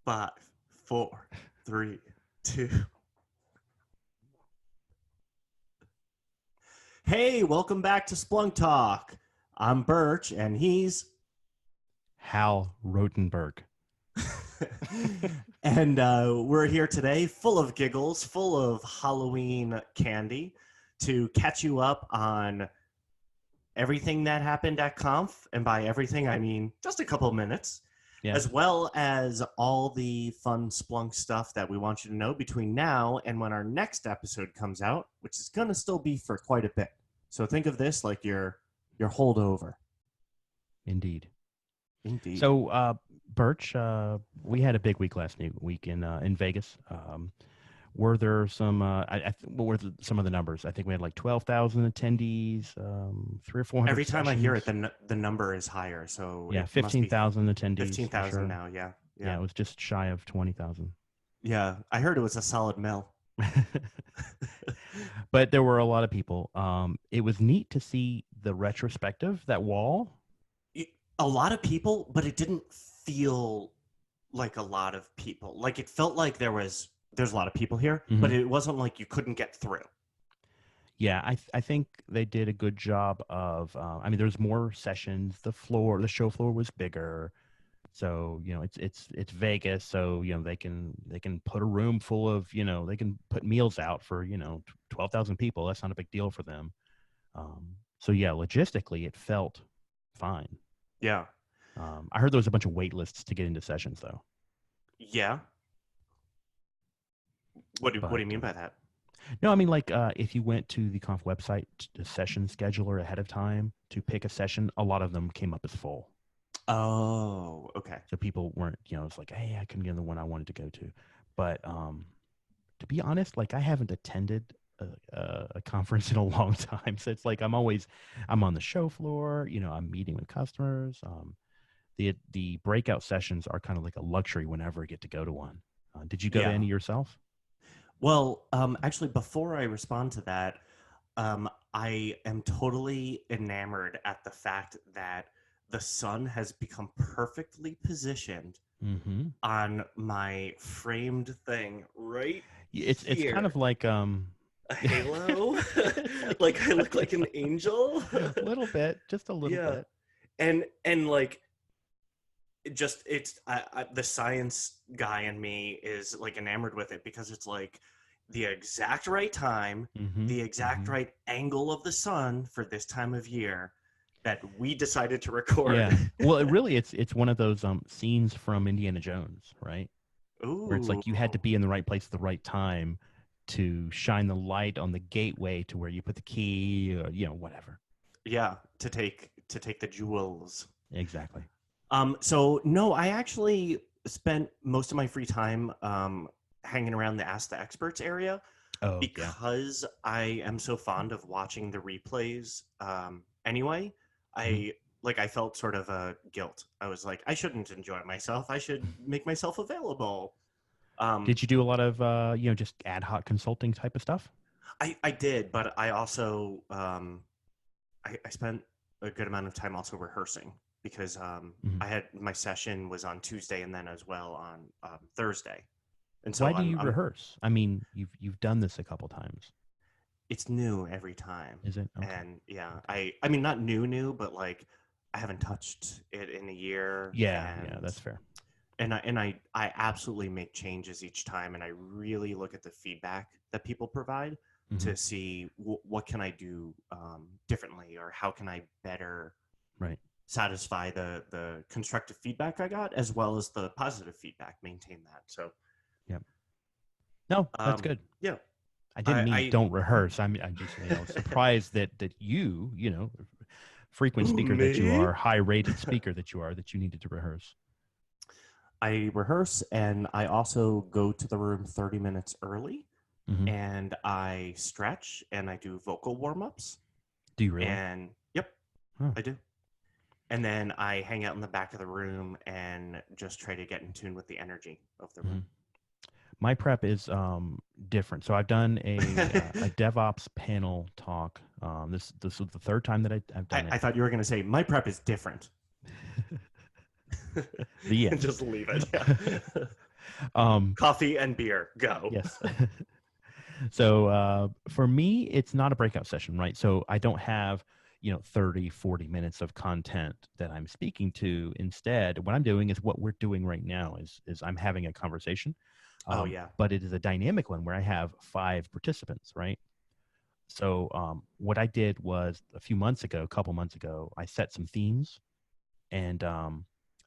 5, 4, 3, 2. Hey, welcome back to SplunkTalk. I'm Birch, and he's Hal Rotenberg. and we're here today, full of giggles, full of Halloween candy, to catch you up on everything that happened at Conf, and by everything I mean just a couple of minutes. Yeah. As well as all the fun Splunk stuff that we want you to know between now and when our next episode comes out, which is going to still be for quite a bit. So think of this like your holdover. Indeed. Indeed. So, Birch, we had a big week last week in Vegas. Were there some? What were some of the numbers? I think we had like 12,000 attendees, 300 or 400. Every time I hear it, the number is higher. So yeah, it 15,000 attendees. 15,000 sure. now. Yeah. Yeah, it was just shy of 20,000. Yeah, I heard it was a solid mill. But there were a lot of people. It was neat to see the retrospective, that wall. A lot of people, but it didn't feel like a lot of people. Like it felt like there's a lot of people here, but it wasn't like you couldn't get through. Yeah, I think they did a good job of. I mean, there's more sessions. The show floor was bigger, so it's Vegas, so they can put a room full of they can put meals out for 12,000 people. That's not a big deal for them. So yeah, logistically, it felt fine. Yeah. I heard there was a bunch of wait lists to get into sessions, though. Yeah. What do you mean by that? No, I mean, like, if you went to the Conf website, the session scheduler ahead of time to pick a session, a lot of them came up as full. Oh, okay. So people weren't, it's like, hey, I couldn't get the one I wanted to go to. But to be honest, like, I haven't attended a conference in a long time. So it's like I'm on the show floor, I'm meeting with customers. The breakout sessions are kind of like a luxury whenever I get to go to one. Did you go to any yourself? Well, actually, before I respond to that, I am totally enamored at the fact that the sun has become perfectly positioned on my framed thing right It's here. Kind of like a halo. Like I look like an angel. A little bit, just a little bit. And like the science guy in me is like enamored with it because it's like the exact right time, the exact right angle of the sun for this time of year that we decided to record. Yeah. Well, it's one of those scenes from Indiana Jones, right? Ooh. Where it's like you had to be in the right place at the right time to shine the light on the gateway to where you put the key or whatever. Yeah, to take the jewels. Exactly. So no, I actually spent most of my free time hanging around the Ask the Experts area because I am so fond of watching the replays anyway. I felt sort of a guilt. I was like, I shouldn't enjoy myself. I should make myself available. Did you do a lot of just ad hoc consulting type of stuff? I did, but I also I spent a good amount of time also rehearsing because I had my session was on Tuesday and then as well on Thursday. And so why do you rehearse? I mean, you've done this a couple times. It's new every time. Is it? Okay. And yeah, I mean not new, but like I haven't touched it in a year. Yeah, that's fair. And I absolutely make changes each time, and I really look at the feedback that people provide to see what can I do differently, or how can I better satisfy the constructive feedback I got as well as the positive feedback. Maintain that. So, yeah. No, that's good. Yeah. I didn't mean don't rehearse. I'm just surprised that you frequent speaker that you are, high rated speaker that you needed to rehearse. I rehearse, and I also go to the room 30 minutes early, and I stretch, and I do vocal warm-ups. Do you really? And yep, I do. And then I hang out in the back of the room and just try to get in tune with the energy of the room. My prep is different. So I've done a DevOps panel talk. This was the third time that I've done it. I thought you were going to say my prep is different. Yeah. Just leave it. Yeah. Coffee and beer, go. Yes. So for me, it's not a breakout session, right? So I don't have, 30, 40 minutes of content that I'm speaking to. Instead, what I'm doing is what we're doing right now is I'm having a conversation. Oh, yeah. But it is a dynamic one where I have 5 participants, right? So what I did was a couple months ago, I set some themes, and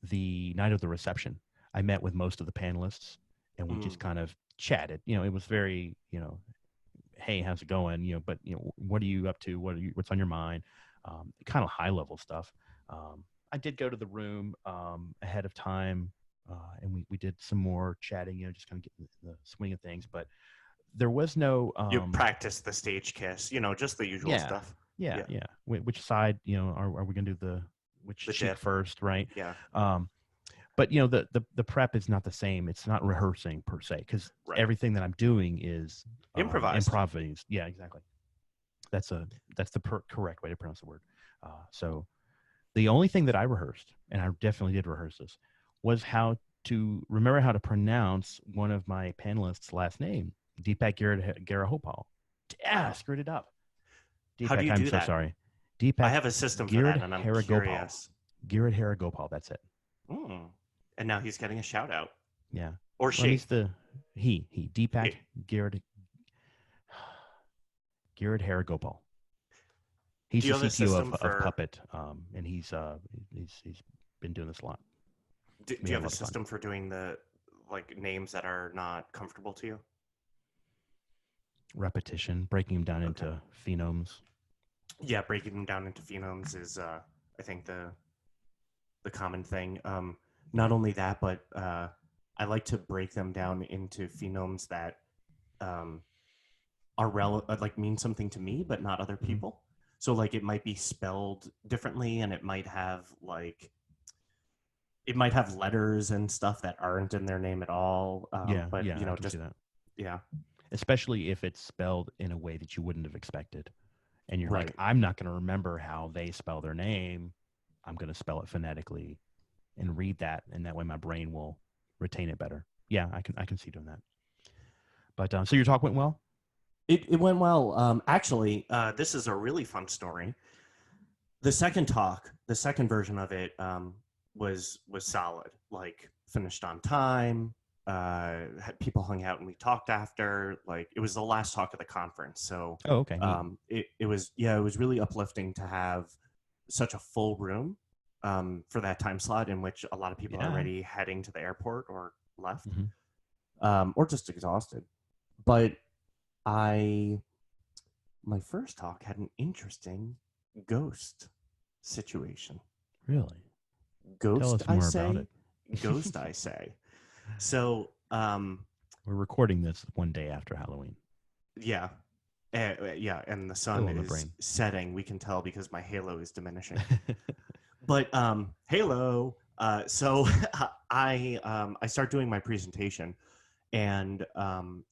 the night of the reception, I met with most of the panelists, and we just kind of chatted. It was very, hey, how's it going? But what are you up to? What's on your mind? Kind of high level stuff. I did go to the room ahead of time, and we did some more chatting. Just kind of getting the swing of things, but there was no. You practice the stage kiss, just the usual stuff. Yeah. Which side, are we going to do which cheek first, right? Yeah. But the prep is not the same. It's not rehearsing per se, because everything that I'm doing is improvised. Yeah, exactly. That's the correct way to pronounce the word. So the only thing that I rehearsed, and I definitely did rehearse this, was how to remember how to pronounce one of my panelists' last name, Deepak Garahopal. Screwed it up. Deepak, how do you do that? I'm so sorry. Deepak. I have a system for that, and I'm curious. Girid Haragopal, that's it. And now he's getting a shout out. Yeah. Or she. He's he. Deepak Girid Haragopal. He's the CTO of Puppet, and he's been doing this a lot. Do you have a system for doing the names that are not comfortable to you? Repetition, breaking them down into phonemes. Yeah, breaking them down into phonemes is, I think, the common thing. Not only that, but I like to break them down into phonemes that are mean something to me, but not other people. Mm-hmm. So it might be spelled differently, and it might have letters and stuff that aren't in their name at all. But I can see that. Yeah. Especially if it's spelled in a way that you wouldn't have expected. And you're like, I'm not going to remember how they spell their name. I'm going to spell it phonetically and read that. And that way my brain will retain it better. Yeah, I can see doing that. But so your talk went well? It went well. Actually, this is a really fun story. The second version of it was solid. Finished on time. Had people hung out and we talked after. It was the last talk of the conference. So okay. It was really uplifting to have such a full room for that time slot in which a lot of people are already heading to the airport or left, or just exhausted. But my first talk had an interesting ghost situation. Really? Ghost, Tell us more about it. Ghost, I say. So we're recording this one day after Halloween. Yeah. And the sun is setting. We can tell because my halo is diminishing. But halo. So I start doing my presentation, and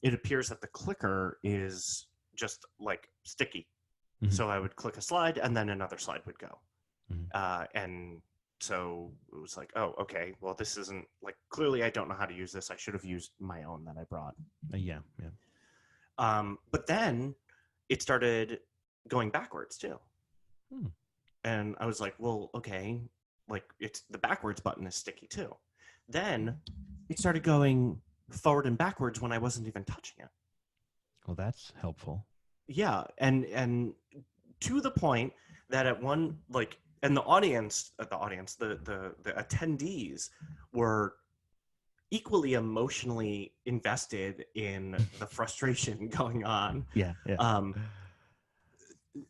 it appears that the clicker is just sticky. Mm-hmm. So I would click a slide, and then another slide would go. Mm-hmm. And so it was oh, okay, well, this isn't clearly I don't know how to use this. I should have used my own that I brought. Yeah. But then it started going backwards too. And I was like, well, okay, it's the backwards button is sticky too. Then it started going forward and backwards when I wasn't even touching it. Well, that's helpful. Yeah. And to the point that at one, and the attendees were equally emotionally invested in the frustration going on. Yeah.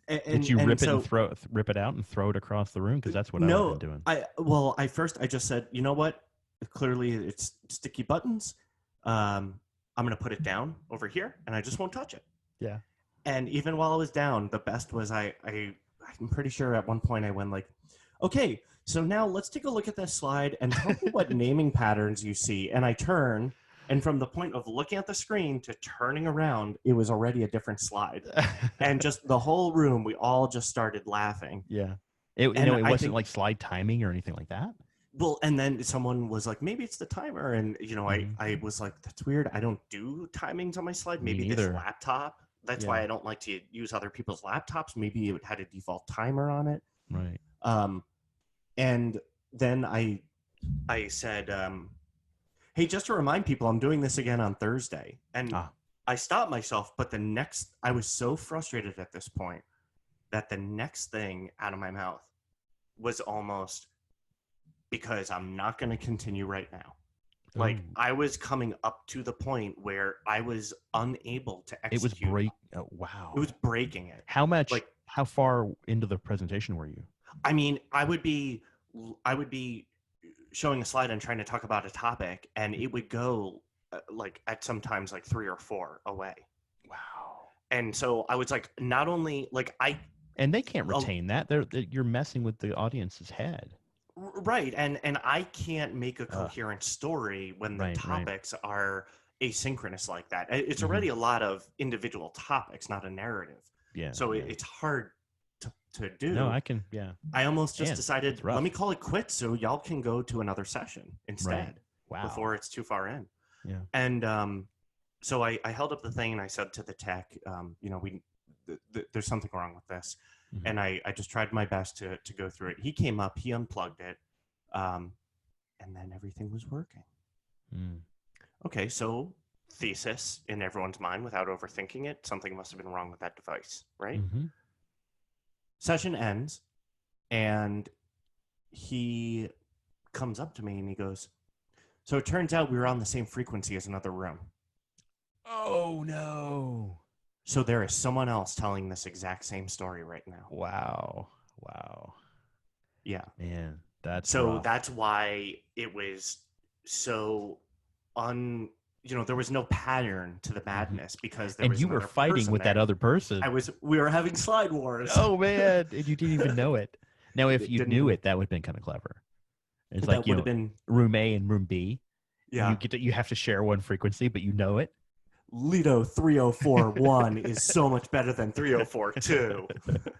Did you rip it out and throw it across the room? Because that's what I would have been doing. I just said, you know what? Clearly it's sticky buttons. I'm going to put it down over here, and I just won't touch it. Yeah. And even while I was down, the best was I'm pretty sure at one point I went okay, so now let's take a look at this slide and tell me what naming patterns you see. And I turn, and from the point of looking at the screen to turning around, it was already a different slide. And just the whole room, we all just started laughing. Yeah. It wasn't slide timing or anything like that? Well, and then someone was like, maybe it's the timer. And, I was like, that's weird. I don't do timings on my slide. Me Maybe this neither. laptop. That's why I don't like to use other people's laptops. Maybe it had a default timer on it. Right. And then I said, hey, just to remind people, I'm doing this again on Thursday. And I stopped myself, but I was so frustrated at this point that the next thing out of my mouth was almost, because I'm not going to continue right now. Like, I was coming up to the point where I was unable to execute. Wow. It was breaking it. How much, how far into the presentation were you? I mean, I would be showing a slide and trying to talk about a topic, and it would go at sometimes 3 or 4 away. Wow. And so I was like, not only and they can't retain that. You're messing with the audience's head. Right. And I can't make a coherent story when the topics are asynchronous like that. It's already a lot of individual topics, not a narrative. Yeah. So it's hard to do. No, I can. Yeah. I almost just decided, let me call it quits so y'all can go to another session instead. Wow. Before it's too far in. Yeah. And so I held up the thing and I said to the tech, there's something wrong with this. Mm-hmm. And I just tried my best to go through it. He came up, he unplugged it, and then everything was working. Mm. Okay, so thesis in everyone's mind without overthinking it, something must have been wrong with that device, right? Mm-hmm. Session ends, and he comes up to me and he goes, so it turns out we were on the same frequency as another room. Oh, no. So there is someone else telling this exact same story right now. Wow. Yeah. Man, that's rough. That's why it was so there was no pattern to the madness because there was you were fighting with that other person. We were having slide wars. Oh man, and you didn't even know it. Now if you knew it, that would have been kind of clever. It's like would have been room A and room B. Yeah. You have to share one frequency, but you know it. Lido 304.1 is so much better than 304.2.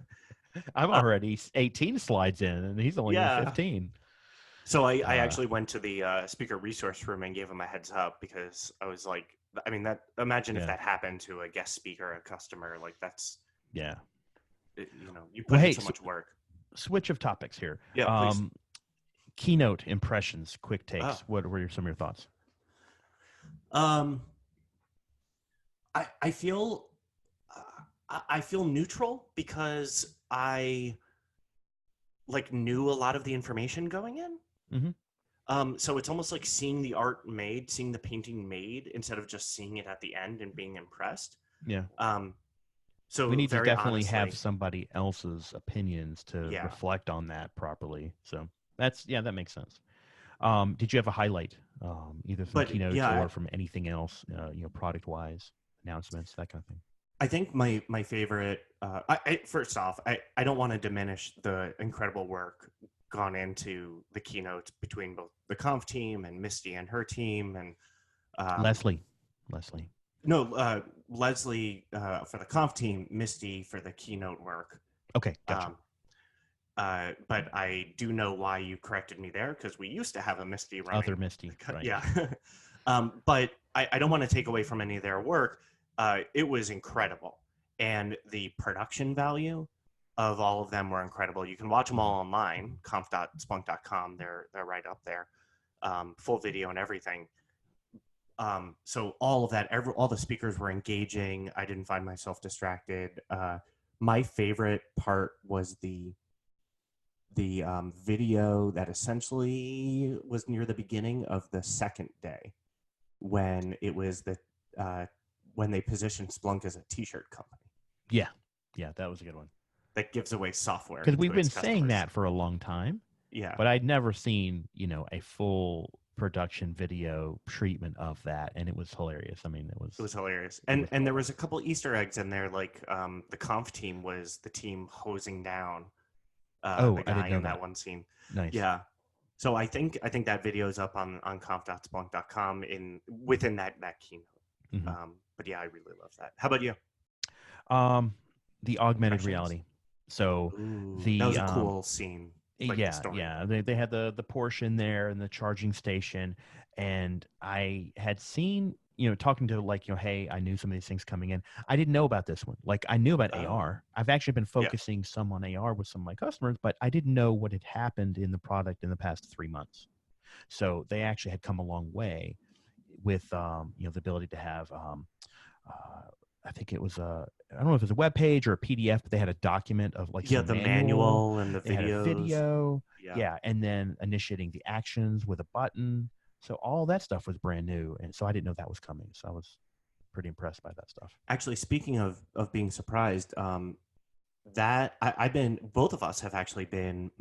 I'm already 18 slides in, and he's only in 15. So I actually went to the speaker resource room and gave him a heads up because I was like, I mean, imagine if that happened to a guest speaker, a customer, that's you put in so much work. Switch of topics here. Yeah, please. Keynote impressions, quick takes. What were some of your thoughts? I feel neutral because I knew a lot of the information going in. Mm-hmm. So it's almost like seeing the art made, seeing the painting made instead of just seeing it at the end and being impressed. Yeah. So we need to definitely honestly have somebody else's opinions to reflect on that properly. So that makes sense. Did you have a highlight, either from keynotes or from anything else, product wise, announcements, that kind of thing? I think my favorite, first off, I don't want to diminish the incredible work gone into the keynotes between both the conf team and Misty and her team and Leslie. No, Leslie for the conf team, Misty for the keynote work. Okay, gotcha. But I do know why you corrected me there because we used to have a Misty running. Other Misty, right. Yeah. But I don't want to take away from any of their work. It was incredible. And the production value of all of them were incredible. You can watch them all online, conf.splunk.com. They're right up there, full video and everything. So all of that, all the speakers were engaging. I didn't find myself distracted. My favorite part was the video that essentially was near the beginning of the second day when it was when they positioned Splunk as a t-shirt company. Yeah, that was a good one. That gives away software. Because we've been saying that for a long time. Yeah. But I'd never seen, a full production video treatment of that, and it was hilarious. I mean, it was hilarious. And there was a couple Easter eggs in there, like the conf team was the team hosing down the guy in that one scene. Nice. Yeah. So I think that video is up on conf.splunk.com within that keynote. Mm-hmm. But yeah, I really love that. How about you? The augmented reality. So that was a cool scene. like the Yeah, story. yeah. They had the portion there and the charging station, and I had seen, talking to like, hey, I knew some of these things coming in. I didn't know about this one. Like I knew about Oh, AR. I've actually been yeah. focusing some on AR with some of my customers, but I didn't know what had happened in the product in the past 3 months. So they actually had come a long way with the ability to have uh, I think it was I don't know if it was a web page or a PDF, but they had a document of like Yeah, some the manual. manual and the They had a videos. video, Yeah. yeah, and then initiating the actions with a button. So all that stuff was brand new, and so I didn't know that was coming. So I was pretty impressed by that stuff. Actually, speaking of being surprised, that I've been both of us have actually been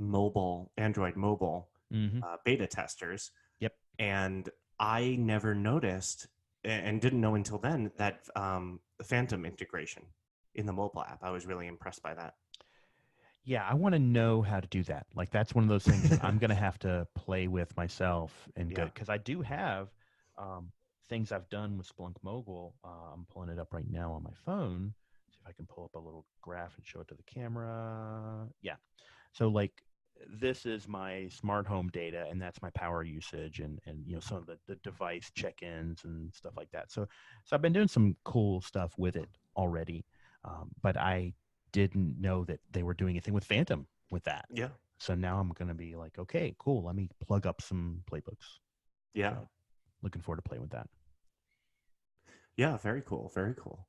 Android mobile Mm-hmm. beta testers, Yep. and I never noticed and didn't know until then that the Phantom integration in the mobile app. I was really impressed by that. Yeah, I want to know how to do that. Like that's one of those things that I'm going to have to play with myself and Yeah. good because I do have um, things I've done with Splunk Mobile. I'm pulling it up right now on my phone. See if I can pull up a little graph and show it to the camera. Yeah. So like this is my smart home data and that's my power usage and some of the device check-ins and stuff like that. So I've been doing some cool stuff with it already. But I didn't know that they were doing anything with Phantom with that. Yeah. So now I'm going to be like, okay, cool. Let me plug up some playbooks. Yeah. So looking forward to playing with that. Yeah. Very cool. Very cool.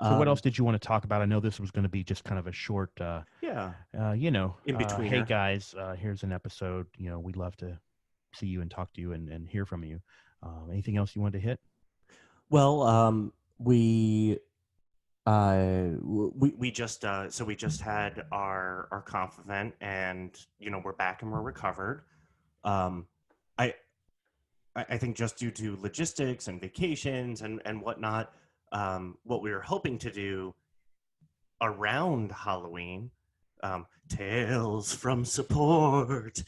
So what else did you want to talk about? I know this was going to be just kind of a short, Yeah. In hey betweener. guys, here's an episode. We'd love to see you and talk to you and hear from you. Anything else you wanted to hit? Well, we just so we just had our conf event, and we're back and we're recovered. Um, I I think just due to logistics and vacations and whatnot, what we were hoping to do around Halloween, tales from support.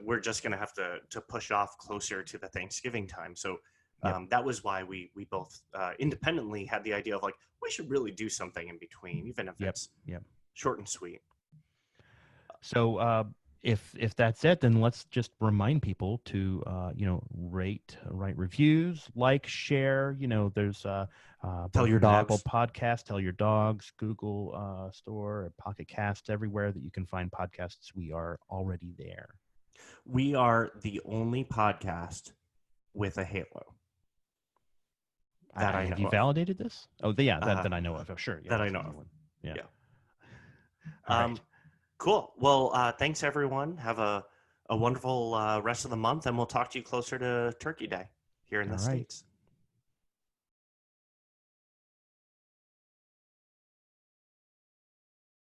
We're just gonna have to push off closer to the Thanksgiving time. So Yep. that was why we both independently had the idea of like we should really do something in between, even if Yep. it's Yep. short and sweet. So if that's it, then let's just remind people to write reviews, like, share. There's Tell both your in the Apple dogs. Podcast, Tell Your Dogs, Google Store, Pocket Cast, everywhere that you can find podcasts. We are already there. We are the only podcast with a Halo that I Have know you of. validated this? Oh, yeah, Uh, that I know of. Oh, sure, yeah, that I that's know an easy of. one. Yeah. Yeah. All right. Cool. Well, thanks everyone. Have a wonderful rest of the month, and we'll talk to you closer to Turkey Day here in All the right. States.